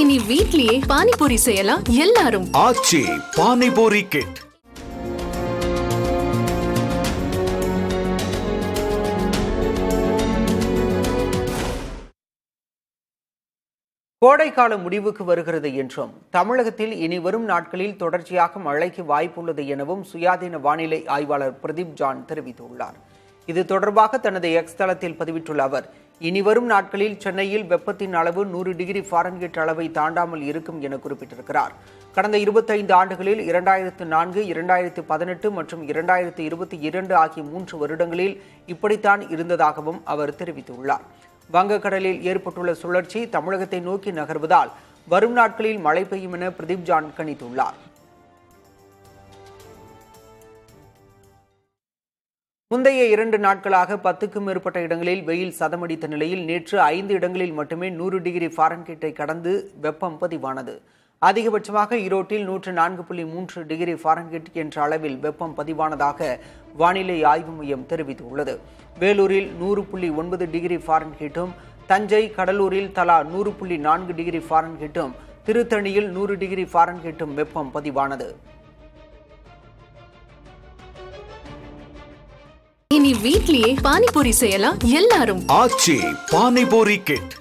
இனி வீட்லயே பானிபூரி செய்யலாம் எல்லாரும். ஆச்சி பானிபூரி கிட். கோடைக்கால முடிவுக்கு வருகிறது என்றும் தமிழகத்தில் இனி வரும் நாட்களில் தொடர்ச்சியாக மழைக்கு வாய்ப்புள்ளது எனவும் சுயாதீன வானிலை ஆய்வாளர் பிரதீப் ஜான் தெரிவித்துள்ளார். இது தொடர்பாக தனது எக்ஸ் தளத்தில் பதிவிட்டுள்ள அவர், இனி வரும் நாட்களில் சென்னையில் வெப்பத்தின் அளவு 100 டிகிரி ஃபாரன்ஹீட் அளவை தாண்டாமல் இருக்கும் என குறிப்பிட்டிருக்கிறார். கடந்த 25 ஆண்டுகளில் 2004, 2018 மற்றும் 2022 ஆகிய 3 வருடங்களில் இப்படித்தான் இருந்ததாகவும் அவர் தெரிவித்துள்ளார். வங்கக்கடலில் ஏற்பட்டுள்ள சுழற்சி தமிழகத்தை நோக்கி நகர்வதால் வரும் நாட்களில் மழை பெய்யும் என பிரதீப் ஜான் கணித்துள்ளார். முந்தைய 2 நாட்களாக 10க்கும் மேற்பட்ட இடங்களில் வெயில் சதமடித்த நிலையில் நேற்று 5 இடங்களில் மட்டுமே 100 டிகிரி ஃபாரன்ஹீட்டை கடந்து வெப்பம் பதிவானது. அதிகபட்சமாக ஈரோட்டில் 104.3 டிகிரி ஃபாரன்ஹீட் என்ற அளவில் வெப்பம் பதிவானதாக வானிலை ஆய்வு மையம் தெரிவித்துள்ளது. வேலூரில் 100.9 டிகிரி ஃபாரன்ஹீட்டும், தஞ்சை, கடலூரில் தலா 100.4 டிகிரி ஃபாரன்ஹீட்டும், திருத்தணியில் 100 டிகிரி ஃபாரன்ஹீட்டும் வெப்பம் பதிவானது. இனி வீட்லயே பானிபூரி செய்யலாம் எல்லாரும். ஆச்சி பானிபூரி கிட்.